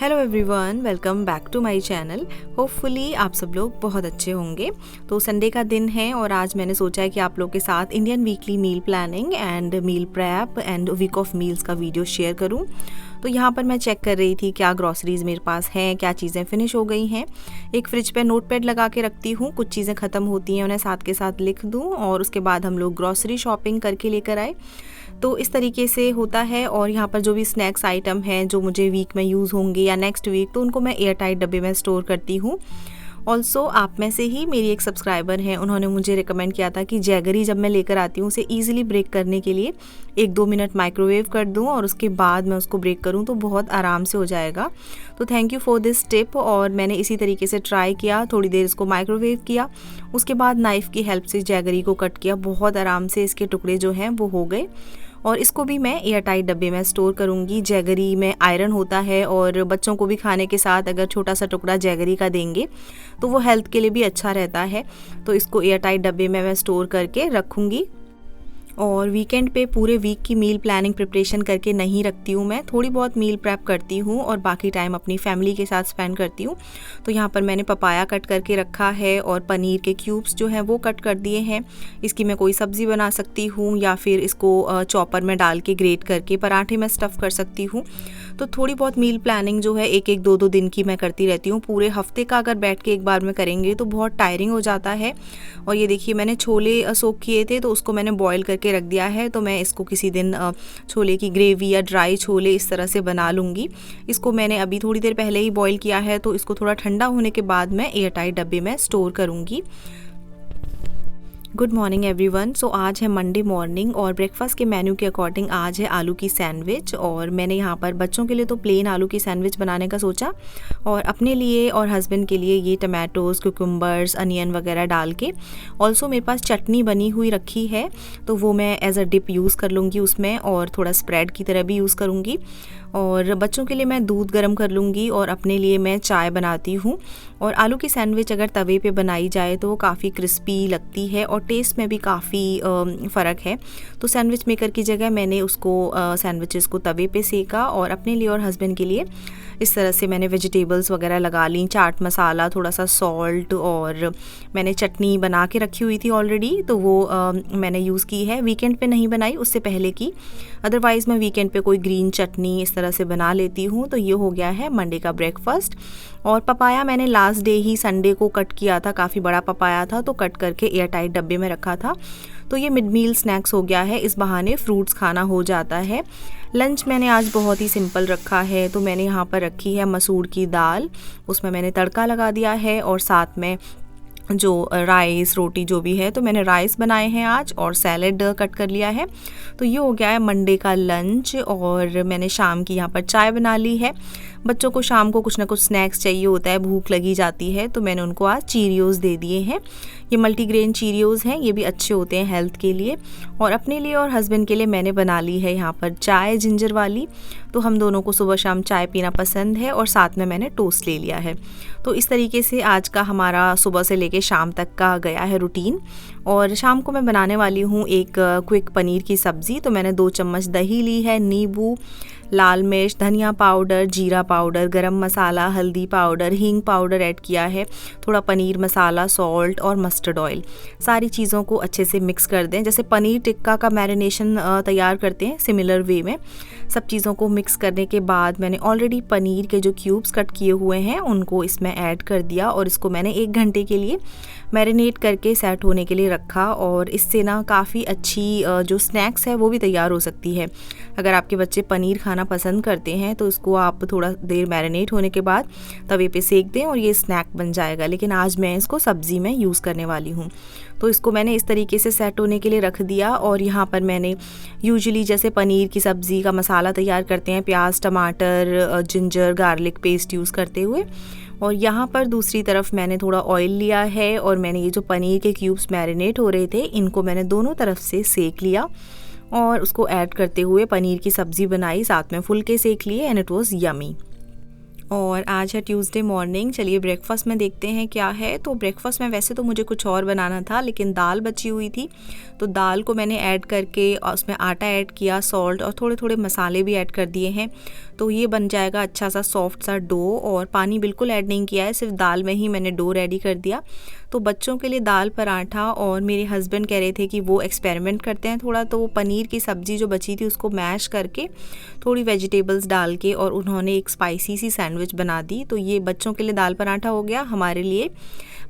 Hello everyone, welcome back to my channel. Hopefully आप सब लोग बहुत अच्छे होंगे। तो संडे का दिन है और आज मैंने सोचा है कि आप लोग के साथ Indian weekly meal planning and meal prep and week of meals का वीडियो शेयर करूं। तो यहाँ पर मैं चेक कर रही थी क्या ग्रॉसरीज़ मेरे पास हैं, क्या चीज़ें फिनिश हो गई हैं। एक फ्रिज पे नोटपैड लगा के रखती हूँ, कुछ चीज़ें ख़त्म होती हैं उन्हें साथ के साथ लिख दूँ और उसके बाद हम लोग ग्रॉसरी शॉपिंग करके लेकर आए। तो इस तरीके से होता है। और यहाँ पर जो भी स्नैक्स आइटम हैं जो मुझे वीक में यूज़ होंगे या नेक्स्ट वीक, तो उनको मैं एयर टाइट डब्बे में स्टोर करती हूँ। ऑल्सो आप में से ही मेरी एक सब्सक्राइबर हैं, उन्होंने मुझे रिकमेंड किया था कि जैगरी जब मैं लेकर आती हूँ उसे ईजिली ब्रेक करने के लिए 1-2 मिनट माइक्रोवेव कर दूँ और उसके बाद मैं उसको ब्रेक करूँ तो बहुत आराम से हो जाएगा। तो thank you for this tip. और मैंने इसी तरीके से ट्राई किया, थोड़ी देर इसको माइक्रोवेव किया, उसके बाद नाइफ़ की हेल्प से जैगरी को कट किया। बहुत आराम से इसके टुकड़े जो हैं वो हो गए और इसको भी मैं एयर टाइट डब्बे में स्टोर करूँगी। जैगरी में आयरन होता है और बच्चों को भी खाने के साथ अगर छोटा सा टुकड़ा जैगरी का देंगे तो वो हेल्थ के लिए भी अच्छा रहता है। तो इसको एयर टाइट डब्बे में मैं स्टोर करके रखूँगी। और वीकेंड पे पूरे वीक की मील प्लानिंग प्रिपरेशन करके नहीं रखती हूँ, मैं थोड़ी बहुत मील प्रेप करती हूँ और बाकी टाइम अपनी फैमिली के साथ स्पेंड करती हूँ। तो यहाँ पर मैंने पपाया कट करके रखा है और पनीर के क्यूब्स जो हैं वो कट कर दिए हैं। इसकी मैं कोई सब्ज़ी बना सकती हूँ या फिर इसको चॉपर में डाल के ग्रेट करके पराठे में स्टफ़ कर सकती हूँ। तो थोड़ी बहुत मील प्लानिंग जो है 1-1, 2-2 दिन की मैं करती रहती हूँ। पूरे हफ्ते का अगर बैठ के एक बार में करेंगे तो बहुत टायरिंग हो जाता है। और ये देखिए, मैंने छोले सोक किए थे तो उसको मैंने बॉईल करके रख दिया है। तो मैं इसको किसी दिन छोले की ग्रेवी या ड्राई छोले इस तरह से बना लूँगी। इसको मैंने अभी थोड़ी देर पहले ही बॉईल किया है, तो इसको थोड़ा ठंडा होने के बाद मैं एयर टाइट डब्बे में स्टोर करूँगी। Good morning everyone. सो आज है मंडे मॉर्निंग और ब्रेकफास्ट के मेन्यू के अकॉर्डिंग आज है आलू की सैंडविच। और मैंने यहाँ पर बच्चों के लिए तो प्लेन आलू की सैंडविच बनाने का सोचा और अपने लिए और हस्बैंड के लिए ये टमाटोज़, कुकुम्बर्स, अनियन वगैरह डाल के। ऑल्सो मेरे पास चटनी बनी हुई रखी है तो वो मैं एज अ डिप यूज़ कर लूँगी उसमें और थोड़ा स्प्रेड की तरह भी यूज़ करूँगी। और बच्चों के लिए मैं दूध गर्म कर लूँगी और अपने लिए मैं चाय बनाती हूँ। और आलू की सैंडविच अगर तवे पे बनाई जाए तो वो काफ़ी क्रिस्पी लगती है और टेस्ट में भी काफ़ी फ़र्क है। तो सैंडविच मेकर की जगह मैंने उसको सैंडविचेस को तवे पे सेका और अपने लिए और हस्बैंड के लिए इस तरह से मैंने वेजिटेबल्स वगैरह लगा ली, चाट मसाला, थोड़ा सा सॉल्ट, और मैंने चटनी बना के रखी हुई थी ऑलरेडी तो वो मैंने यूज़ की है। वीकेंड पे नहीं बनाई, उससे पहले की। अदरवाइज़ मैं वीकेंड पे कोई ग्रीन चटनी इस तरह से बना लेती हूँ। तो ये हो गया है मंडे का ब्रेकफास्ट। और पपाया मैंने लास्ट डे ही संडे को कट किया था, काफ़ी बड़ा पपाया था तो कट करके एयर टाइट डब्बे में रखा था। तो ये मिड मील स्नैक्स हो गया है, इस बहाने फ्रूट्स खाना हो जाता है। लंच मैंने आज बहुत ही सिंपल रखा है। तो मैंने यहाँ पर रखी है मसूर की दाल, उसमें मैंने तड़का लगा दिया है और साथ में जो राइस रोटी जो भी है, तो मैंने राइस बनाए हैं आज और सैलेड कट कर लिया है। तो ये हो गया है मंडे का लंच। और मैंने शाम की यहाँ पर चाय बना ली है। बच्चों को शाम को कुछ ना कुछ स्नैक्स चाहिए होता है, भूख लगी जाती है, तो मैंने उनको आज चीरियोज़ दे दिए हैं। ये मल्टीग्रेन चीरियोज़ हैं, ये भी अच्छे होते हैं हेल्थ के लिए। और अपने लिए और हस्बैंड के लिए मैंने बना ली है यहाँ पर चाय जिंजर वाली। तो हम दोनों को सुबह शाम चाय पीना पसंद है और साथ में मैंने टोस्ट ले लिया है। तो इस तरीके से आज का हमारा सुबह से लेके शाम तक का गया है रूटीन। और शाम को मैं बनाने वाली हूँ एक क्विक पनीर की सब्ज़ी। तो मैंने 2 चम्मच दही ली है, नींबू, लाल मिर्च, धनिया पाउडर, जीरा पाउडर, गरम मसाला, हल्दी पाउडर, हींग पाउडर ऐड किया है, थोड़ा पनीर मसाला, सॉल्ट और मस्टर्ड ऑयल। सारी चीज़ों को अच्छे से मिक्स कर दें, जैसे पनीर टिक्का का मैरिनेशन तैयार करते हैं सिमिलर वे में। सब चीज़ों को मिक्स करने के बाद मैंने ऑलरेडी पनीर के जो क्यूब्स कट किए हुए हैं उनको इसमें ऐड कर दिया और इसको मैंने 1 घंटे के लिए मैरिनेट करके सेट होने के लिए रखा। और इससे ना काफ़ी अच्छी जो स्नैक्स है वो भी तैयार हो सकती है। अगर आपके बच्चे पनीर खाना पसंद करते हैं तो इसको आप थोड़ा देर मैरिनेट होने के बाद तवे पे सेक दें और ये स्नैक बन जाएगा। लेकिन आज मैं इसको सब्ज़ी में यूज़ करने वाली हूँ। तो इसको मैंने इस तरीके से सेट होने के लिए रख दिया। और यहाँ पर मैंने यूजुअली जैसे पनीर की सब्ज़ी का मसाला तैयार करते हैं, प्याज, टमाटर, जिंजर, गार्लिक पेस्ट यूज़ करते हुए। और यहाँ पर दूसरी तरफ मैंने थोड़ा ऑयल लिया है और मैंने ये जो पनीर के क्यूब्स मैरिनेट हो रहे थे इनको मैंने दोनों तरफ से सेक लिया और उसको ऐड करते हुए पनीर की सब्ज़ी बनाई, साथ में फुलके सेक लिए एंड इट वाज यमी। और आज है ट्यूसडे मॉर्निंग। चलिए ब्रेकफास्ट में देखते हैं क्या है। तो ब्रेकफास्ट में वैसे तो मुझे कुछ और बनाना था, लेकिन दाल बची हुई थी, तो दाल को मैंने ऐड करके उसमें आटा ऐड किया, सॉल्ट और थोड़े थोड़े मसाले भी ऐड कर दिए हैं। तो ये बन जाएगा अच्छा सा सॉफ्ट सा डो, और पानी बिल्कुल ऐड नहीं किया है, सिर्फ दाल में ही मैंने डो रेडी कर दिया। तो बच्चों के लिए दाल पराठा, और मेरे हस्बैंड कह रहे थे कि वो एक्सपेरिमेंट करते हैं थोड़ा, तो वो पनीर की सब्ज़ी जो बची थी उसको मैश करके थोड़ी वेजिटेबल्स डाल के और उन्होंने एक स्पाइसी सी सैंडविच बना दी। तो ये बच्चों के लिए दाल पराठा हो गया, हमारे लिए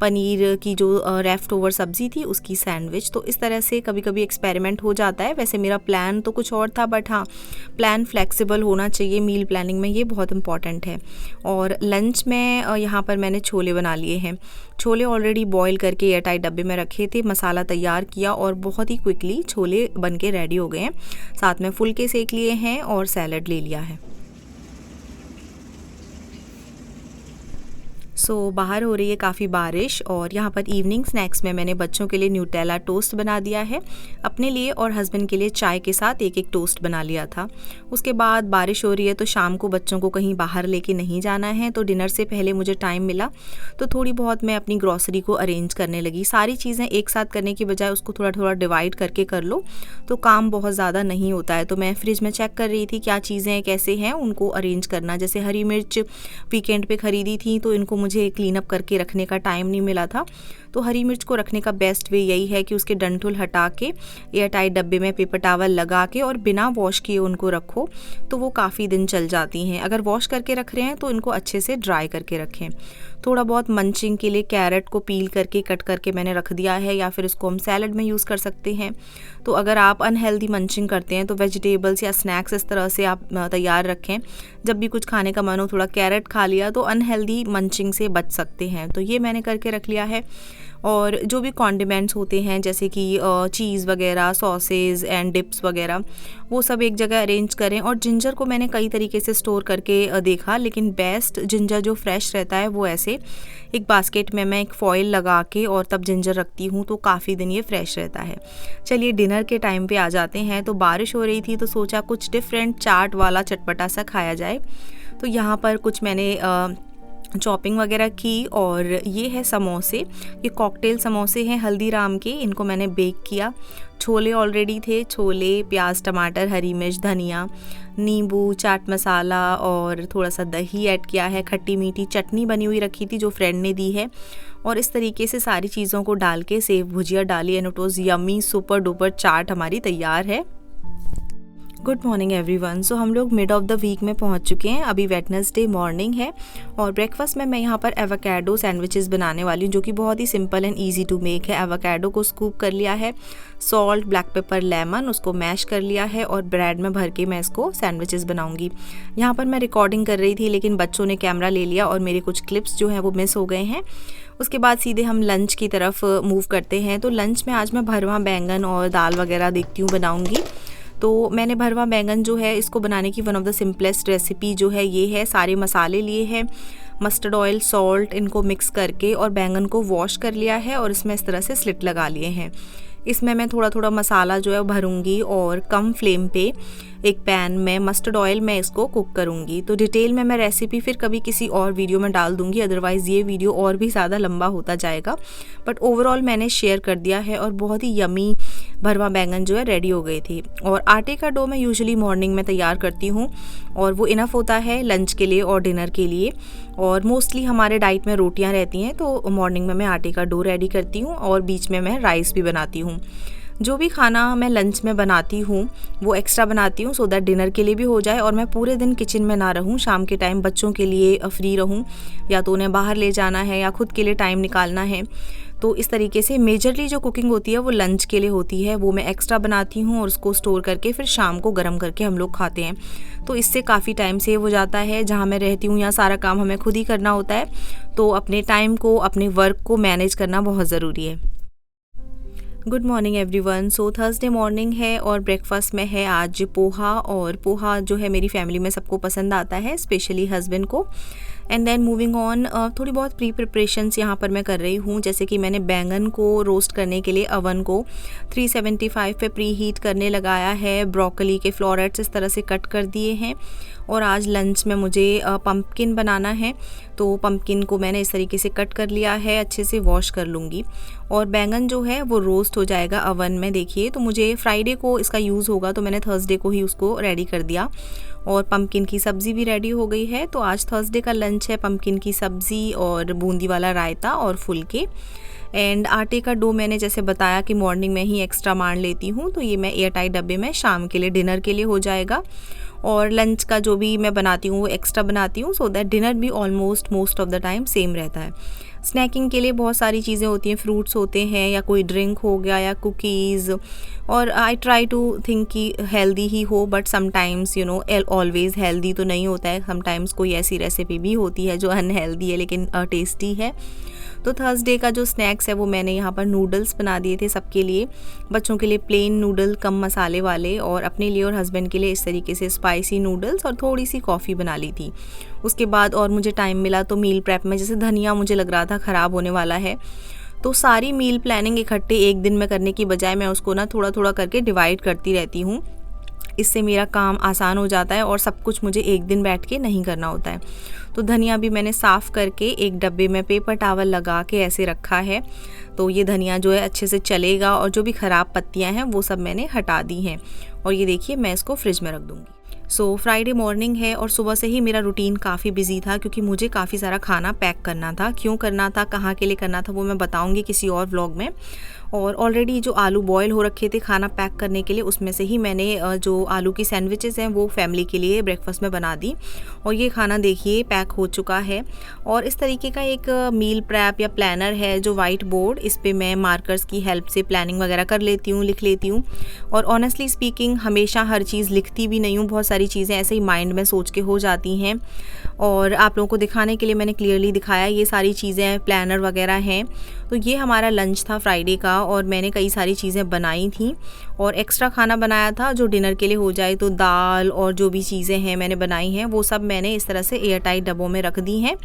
पनीर की जो लेफ्ट ओवर सब्ज़ी थी उसकी सैंडविच। तो इस तरह से कभी कभी एक्सपेरिमेंट हो जाता है। वैसे मेरा प्लान तो कुछ और था, बट हाँ, प्लान फ्लेक्सिबल होना चाहिए मील प्लानिंग में, ये बहुत इंपॉर्टेंट है। और लंच में यहाँ पर मैंने छोले बना लिए हैं। छोले ऑलरेडी बॉईल करके एयर टाइट डब्बे में रखे थे, मसाला तैयार किया और बहुत ही क्विकली छोले बन के रेडी हो गए हैं। साथ में फुलके सेक लिए हैं और सैलड ले लिया है। बाहर हो रही है काफ़ी बारिश, और यहाँ पर इवनिंग स्नैक्स में मैंने बच्चों के लिए न्यूटेला टोस्ट बना दिया है, अपने लिए और हस्बैंड के लिए चाय के साथ एक एक टोस्ट बना लिया था। उसके बाद बारिश हो रही है, तो शाम को बच्चों को कहीं बाहर लेके नहीं जाना है, तो डिनर से पहले मुझे टाइम मिला तो थोड़ी बहुत मैं अपनी ग्रॉसरी को अरेंज करने लगी। सारी चीज़ें एक साथ करने की बजाय उसको थोड़ा थोड़ा डिवाइड करके कर लो तो काम बहुत ज़्यादा नहीं होता है। तो मैं फ्रिज में चेक कर रही थी क्या चीज़ें कैसे हैं, उनको अरेंज करना। जैसे हरी मिर्च वीकेंड पे ख़रीदी थी, तो इनको मुझे क्लीन अप करके रखने का टाइम नहीं मिला था। तो हरी मिर्च को रखने का बेस्ट वे यही है कि उसके डंठल हटा के एयर टाइट डब्बे में पेपर टावल लगा के और बिना वॉश किए उनको रखो, तो वो काफ़ी दिन चल जाती हैं। अगर वॉश करके रख रहे हैं तो इनको अच्छे से ड्राई करके रखें। थोड़ा बहुत मंचिंग के लिए कैरेट को पील करके कट करके मैंने रख दिया है, या फिर इसको हम सैलड में यूज़ कर सकते हैं। तो अगर आप अनहेल्दी मंचिंग करते हैं तो वेजिटेबल्स या स्नैक्स इस तरह से आप तैयार रखें, जब भी कुछ खाने का मन हो थोड़ा कैरेट खा लिया, तो अनहेल्दी मंचिंग से बच सकते हैं। तो ये मैंने करके रख लिया है। और जो भी कॉन्डिमेंट्स होते हैं जैसे कि चीज़ वगैरह, सॉसेज एंड डिप्स वगैरह, वो सब एक जगह अरेंज करें। और जिंजर को मैंने कई तरीके से स्टोर करके देखा, लेकिन बेस्ट जिंजर जो फ्रेश रहता है वो ऐसे एक बास्केट में मैं एक फॉइल लगा के और तब जिंजर रखती हूँ, तो काफ़ी दिन ये फ्रेश रहता है। चलिए डिनर के टाइम पे आ जाते हैं। तो बारिश हो रही थी तो सोचा कुछ डिफरेंट चाट वाला चटपटा सा खाया जाए। तो यहाँ पर कुछ मैंने चॉपिंग वगैरह की, और ये है समोसे, ये कॉकटेल समोसे हैं हल्दीराम के, इनको मैंने बेक किया। छोले ऑलरेडी थे, छोले, प्याज, टमाटर, हरी मिर्च, धनिया, नींबू, चाट मसाला और थोड़ा सा दही ऐड किया है। खट्टी मीठी चटनी बनी हुई रखी थी जो फ्रेंड ने दी है, और इस तरीके से सारी चीज़ों को डाल के सेव भुजिया डाली, and it was yummy, super duper चाट हमारी तैयार है। Good morning everyone. सो हम लोग मिड ऑफ द वीक में पहुंच चुके हैं। अभी वेडनेसडे मॉर्निंग है, और ब्रेकफास्ट में मैं यहाँ पर एवोकाडो सैंडविचेस बनाने वाली हूँ, जो कि बहुत ही simple and easy to make है। एवोकाडो को स्कूप कर लिया है, सॉल्ट, ब्लैक पेपर, लेमन, उसको मैश कर लिया है, और ब्रेड में भर के मैं इसको सैंडविचेस बनाऊंगी। यहाँ पर मैं रिकॉर्डिंग कर रही थी, लेकिन बच्चों ने कैमरा ले लिया और मेरे कुछ क्लिप्स जो हैं वो मिस हो गए हैं। उसके बाद सीधे हम लंच की तरफ मूव करते हैं। तो लंच में आज मैं भरवा बैंगन और दाल वगैरह देखती हूँ बनाऊँगी। तो मैंने भरवा बैंगन जो है इसको बनाने की one of the simplest recipe जो है ये है। सारे मसाले लिए हैं, मस्टर्ड ऑयल, सॉल्ट, इनको मिक्स करके और बैंगन को वॉश कर लिया है, और इसमें इस तरह से स्लिट लगा लिए हैं। इसमें मैं थोड़ा थोड़ा मसाला जो है भरूंगी, और कम फ्लेम पे एक पैन में मस्टर्ड ऑयल में इसको कुक करूंगी। तो डिटेल में मैं रेसिपी फिर कभी किसी और वीडियो में डाल दूंगी, अदरवाइज़ ये वीडियो और भी ज़्यादा लंबा होता जाएगा। बट ओवरऑल मैंने शेयर कर दिया है, और बहुत ही यमी भरवा बैंगन जो है रेडी हो गई थी। और आटे का डो मैं यूजुअली मॉर्निंग में तैयार करती हूँ, और वो इनफ होता है लंच के लिए और डिनर के लिए। और मोस्टली हमारे डाइट में रोटियां रहती हैं, तो मॉर्निंग में मैं आटे का डो रेडी करती हूँ, और बीच में मैं राइस भी बनाती हूँ। जो भी खाना मैं लंच में बनाती हूँ वो एक्स्ट्रा बनाती हूँ, सो दैट डिनर के लिए भी हो जाए, और मैं पूरे दिन किचन में ना रहूँ। शाम के टाइम बच्चों के लिए फ्री रहूँ, या तो उन्हें बाहर ले जाना है या खुद के लिए टाइम निकालना है। तो इस तरीके से मेजरली जो कुकिंग होती है वो लंच के लिए होती है, वो मैं एक्स्ट्रा बनाती हूँ और उसको स्टोर करके फिर शाम को गर्म करके हम लोग खाते हैं। तो इससे काफ़ी टाइम सेव हो जाता है। जहाँ मैं रहती हूँ यहाँ सारा काम हमें खुद ही करना होता है, तो अपने टाइम को, अपने वर्क को मैनेज करना बहुत ज़रूरी है। Good morning everyone. So Thursday morning है, और ब्रेकफास्ट में है आज पोहा। और पोहा जो है मेरी फैमिली में सबको पसंद आता है, स्पेशली हस्बैंड को। एंड देन मूविंग ऑन, थोड़ी बहुत प्री प्रिपरेशंस यहाँ पर मैं कर रही हूँ। जैसे कि मैंने बैंगन को रोस्ट करने के लिए अवन को 375 पे प्री हीट करने लगाया है। ब्रोकली के फ्लोरेट्स इस तरह से कट कर दिए हैं। और आज लंच में मुझे पम्पकिन बनाना है, तो पम्पकिन को मैंने इस तरीके से कट कर लिया है, अच्छे से वॉश कर लूँगी। और बैंगन जो है वो रोस्ट हो जाएगा अवन में। देखिए, तो मुझे फ्राइडे को इसका यूज़ होगा, तो मैंने थर्सडे को ही उसको रेडी कर दिया। और पम्पकिन की सब्ज़ी भी रेडी हो गई है। तो आज थर्सडे का लंच है पम्पकिन की सब्ज़ी और बूंदी वाला रायता और फुलके। एंड आटे का डो मैंने जैसे बताया कि मॉर्निंग में ही एक्स्ट्रा मार लेती हूँ, तो ये मैं एयर टाइट डब्बे में शाम के लिए डिनर के लिए हो जाएगा। और लंच का जो भी मैं बनाती हूँ वो एक्स्ट्रा बनाती हूँ, सो दैट डिनर भी almost most of the time same रहता है। स्नैकिंग के लिए बहुत सारी चीज़ें होती हैं, फ्रूट्स होते हैं या कोई ड्रिंक हो गया या कुकीज़। और आई ट्राई टू थिंक कि हेल्दी ही हो, बट समटाइम्स ऑलवेज़ हेल्दी तो नहीं होता है। समटाइम्स कोई ऐसी रेसिपी भी होती है जो अनहेल्दी है लेकिन टेस्टी है। तो थर्सडे का जो स्नैक्स है वो मैंने यहाँ पर नूडल्स बना दिए थे सबके लिए। बच्चों के लिए प्लेन नूडल कम मसाले वाले, और अपने लिए और हस्बैंड के लिए इस तरीके से स्पाइसी नूडल्स, और थोड़ी सी कॉफ़ी बना ली थी। उसके बाद और मुझे टाइम मिला तो मील प्रेप में, जैसे धनिया मुझे लग रहा था ख़राब होने वाला है, तो सारी मील प्लानिंग इकट्ठे एक दिन में करने की बजाय मैं उसको ना थोड़ा थोड़ा करके डिवाइड करती रहती हूँ। इससे मेरा काम आसान हो जाता है और सब कुछ मुझे एक दिन बैठ के नहीं करना होता है। तो धनिया भी मैंने साफ़ करके एक डब्बे में पेपर टॉवल लगा के ऐसे रखा है। तो ये धनिया जो है अच्छे से चलेगा, और जो भी ख़राब पत्तियां हैं वो सब मैंने हटा दी हैं। और ये देखिए, मैं इसको फ्रिज में रख दूँगी। सो फ्राइडे मॉर्निंग है और सुबह से ही मेरा रूटीन काफ़ी बिजी था, क्योंकि मुझे काफ़ी सारा खाना पैक करना था। क्यों करना था, कहाँ के लिए करना था, वो मैं बताऊंगी किसी और व्लॉग में। और ऑलरेडी जो आलू बॉयल हो रखे थे खाना पैक करने के लिए, उसमें से ही मैंने जो आलू की सैंडविचेस हैं वो फैमिली के लिए ब्रेकफास्ट में बना दी। और ये खाना देखिए पैक हो चुका है। और इस तरीके का एक मील प्रैप या प्लानर है जो वाइट बोर्ड, इस पर मैं मार्कर्स की हेल्प से प्लानिंग वगैरह कर लेती हूँ, लिख लेती हूँ। और ऑनेस्टली स्पीकिंग हमेशा हर चीज़ लिखती भी नहीं हूँ, बहुत सारी चीज़ें ऐसे ही माइंड में सोच के हो जाती हैं। और आप लोगों को दिखाने के लिए मैंने क्लियरली दिखाया, ये सारी चीज़ें प्लानर वगैरह हैं। तो ये हमारा लंच था फ्राइडे का, और मैंने कई सारी चीज़ें बनाई थी और एक्स्ट्रा खाना बनाया था जो डिनर के लिए हो जाए। तो दाल और जो भी चीज़ें हैं मैंने बनाई हैं वो सब मैंने इस तरह से एयर टाइट डब्बों में रख दी हैं।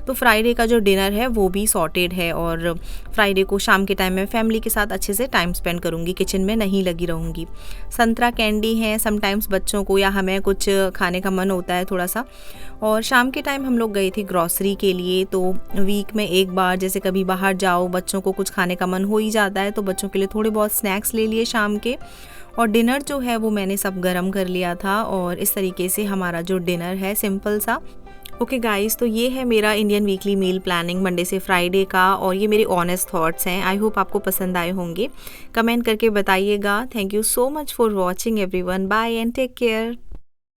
तो फ्राइडे का जो डिनर है वो भी सॉर्टेड है, और फ्राइडे को शाम के टाइम में फैमिली के साथ अच्छे से टाइम स्पेंड करूँगी, किचन में नहीं लगी रहूँगी। संतरा कैंडी है, समटाइम्स बच्चों को या हमें कुछ खाने का मन होता है थोड़ा सा। और शाम के टाइम हम लोग गए थे ग्रॉसरी के लिए। तो वीक में एक बार जैसे कभी बाहर जाओ, बच्चों को कुछ खाने का मन हो ही जाता है, तो बच्चों के लिए थोड़े बहुत स्नैक्स ले लिए शाम के। और डिनर जो है वो मैंने सब गरम कर लिया था, और इस तरीके से हमारा जो डिनर है सिंपल सा। ओके गाइस, तो ये है मेरा Indian weekly meal planning Monday से फ्राइडे का, और ये मेरे ऑनेस्ट थॉट्स हैं। आई होप आपको पसंद आए होंगे, कमेंट करके बताइएगा। Thank you so much for watching everyone, bye and take care.